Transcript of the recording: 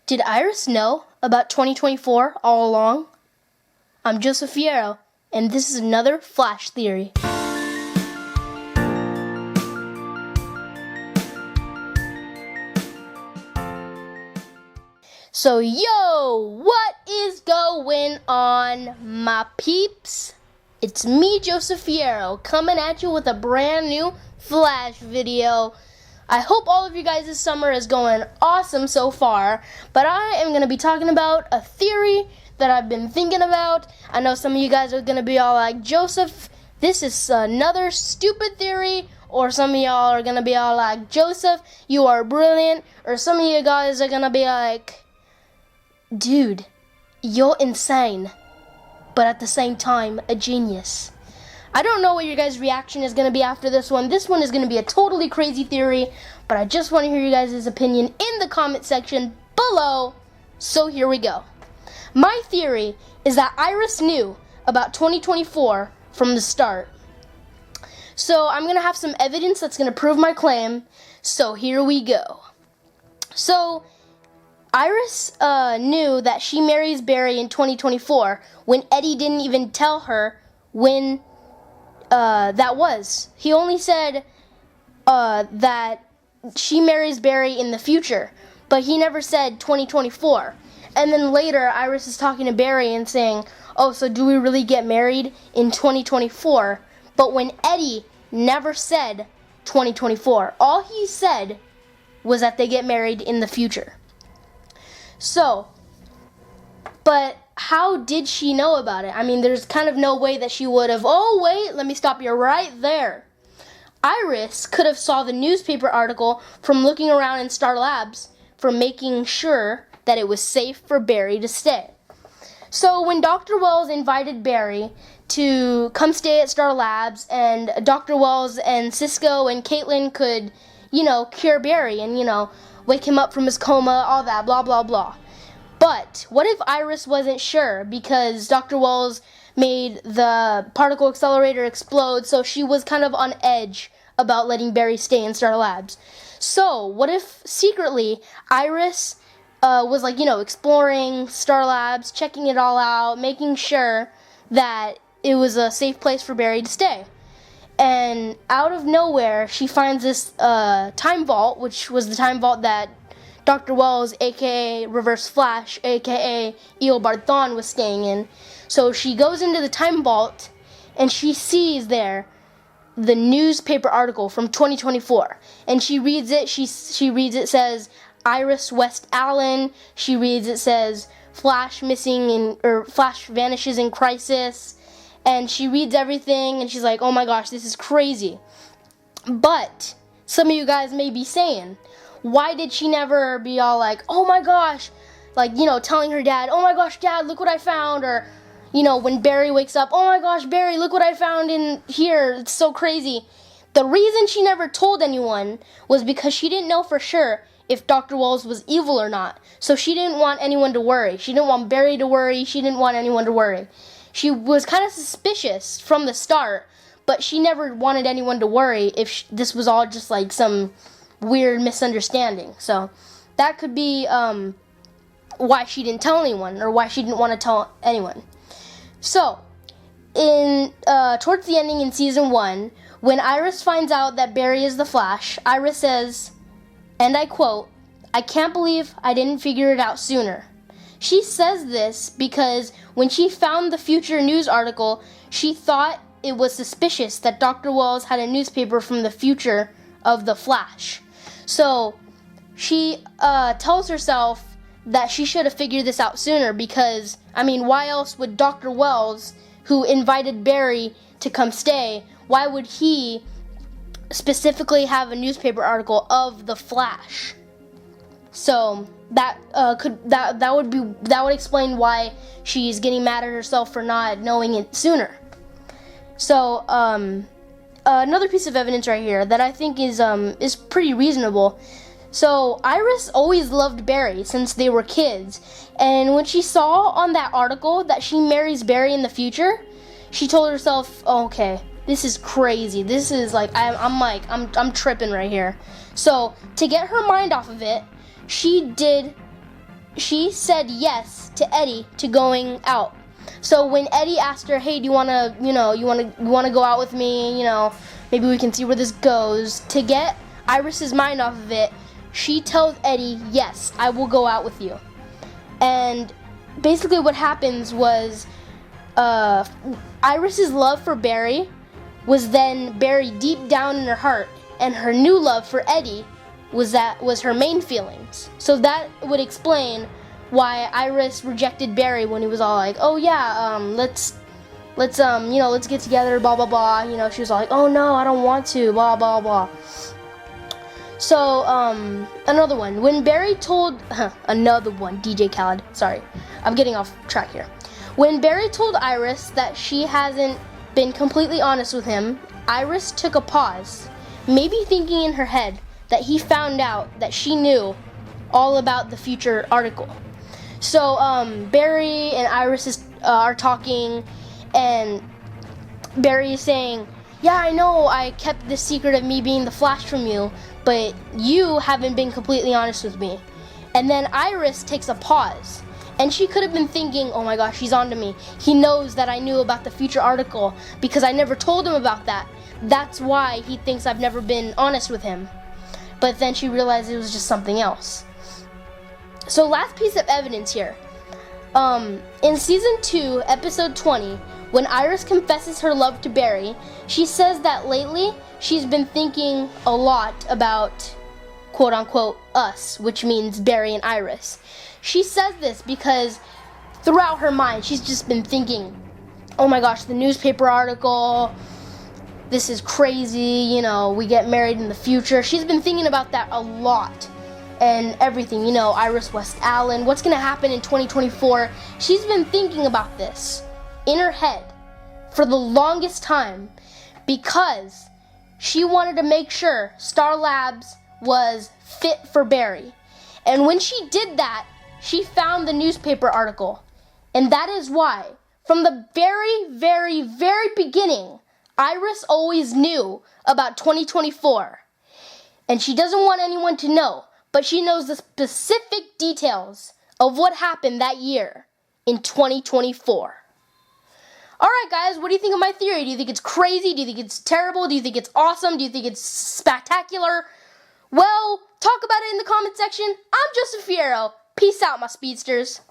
Did Iris know about 2024 all along? I'm Joseph Fierro, and this is another Flash Theory. So yo, what is going on, my peeps? It's me, Joseph Fierro, coming at you with a brand new Flash video. I hope all of you guys this summer is going awesome so far, but I am going to be talking about a theory that I've been thinking about. I know some of you guys are going to be all like, Joseph, this is another stupid theory, or some of y'all are going to be all like, Joseph, you are brilliant, or some of you guys are going to be like, dude, you're insane, but at the same time, a genius. I don't know what your guys' reaction is going to be after this one. This one is going to be a totally crazy theory, but I just want to hear you guys' opinion in the comment section below. So here we go. My theory is that Iris knew about 2024 from the start. So I'm going to have some evidence that's going to prove my claim. So here we go. So Iris knew that she marries Barry in 2024 when Eddie didn't even tell her when that was. He only said that she marries Barry in the future, but he never said 2024. And then later, Iris is talking to Barry and saying, oh, so do we really get married in 2024? But when Eddie never said 2024, all he said was that they get married in the future. So, but how did she know about it? I mean, there's kind of no way that she would have. Oh, wait, let me stop you right there. Iris could have saw the newspaper article from looking around in Star Labs for making sure that it was safe for Barry to stay. So when Dr. Wells invited Barry to come stay at Star Labs, and Dr. Wells and Cisco and Caitlin could, cure Barry and, wake him up from his coma, all that, blah, blah, blah. But what if Iris wasn't sure because Dr. Wells made the particle accelerator explode, so she was kind of on edge about letting Barry stay in Star Labs? So what if secretly Iris was exploring Star Labs, checking it all out, making sure that it was a safe place for Barry to stay? And out of nowhere, she finds this time vault, which was the time vault that Dr. Wells, a.k.a. Reverse Flash, a.k.a. Eobard Thawne, was staying in. So she goes into the time vault, and she sees there the newspaper article from 2024. And she reads it. She reads it says Iris West Allen. She reads it says Flash Flash vanishes in crisis. And she reads everything, and she's like, oh my gosh, this is crazy. But some of you guys may be saying, why did she never be all like, oh my gosh, telling her dad, oh my gosh, Dad, look what I found, or, when Barry wakes up, oh my gosh, Barry, look what I found in here, it's so crazy. The reason she never told anyone was because she didn't know for sure if Dr. Wells was evil or not. So she didn't want anyone to worry. She didn't want Barry to worry. She didn't want anyone to worry. She was kind of suspicious from the start, but she never wanted anyone to worry if this was all just like some weird misunderstanding. So that could be why she didn't tell anyone, or why she didn't want to tell anyone. So in towards the ending in season 1, when Iris finds out that Barry is the Flash, Iris says, and I quote, I can't believe I didn't figure it out sooner. She says this because when she found the future news article, she thought it was suspicious that Dr. Wells had a newspaper from the future of the Flash. So she tells herself that she should have figured this out sooner because, why else would Dr. Wells, who invited Barry to come stay, why would he specifically have a newspaper article of the Flash? So that would explain why she's getting mad at herself for not knowing it sooner. So another piece of evidence right here that I think is pretty reasonable. So Iris always loved Barry since they were kids, and when she saw on that article that she marries Barry in the future, she told herself, oh, okay, this is crazy. This is I'm tripping right here. So to get her mind off of it, she did she said yes to Eddie to going out. So when Eddie asked her, hey, do you wanna go out with me? Maybe we can see where this goes. To get Iris's mind off of it, she tells Eddie, yes, I will go out with you. And basically what happens was Iris's love for Barry was then buried deep down in her heart, and her new love for Eddie was her main feelings. So that would explain why Iris rejected Barry when he was all like, oh yeah, let's get together, blah blah blah. She was all like, oh no, I don't want to, blah blah blah. So another one, when Barry told another one, DJ Khaled, sorry, I'm getting off track here. When Barry told Iris that she hasn't been completely honest with him, Iris took a pause, maybe thinking in her head that he found out that she knew all about the future article. So Barry and Iris are talking, and Barry is saying, yeah, I know I kept the secret of me being the Flash from you, but you haven't been completely honest with me. And then Iris takes a pause, and she could have been thinking, oh my gosh, he's onto me. He knows that I knew about the future article because I never told him about that. That's why he thinks I've never been honest with him. But then she realized it was just something else. So last piece of evidence here. In season 2, episode 20, when Iris confesses her love to Barry, she says that lately she's been thinking a lot about quote unquote us, which means Barry and Iris. She says this because throughout her mind she's just been thinking, oh my gosh, the newspaper article, this is crazy, we get married in the future. She's been thinking about that a lot. And everything, Iris West Allen, what's gonna happen in 2024. She's been thinking about this in her head for the longest time because she wanted to make sure Star Labs was fit for Barry. And when she did that, she found the newspaper article. And that is why, from the very, very, very beginning, Iris always knew about 2024. And she doesn't want anyone to know, but she knows the specific details of what happened that year in 2024. Alright guys, what do you think of my theory? Do you think it's crazy? Do you think it's terrible? Do you think it's awesome? Do you think it's spectacular? Well, talk about it in the comment section. I'm Joseph Fierro. Peace out, my speedsters.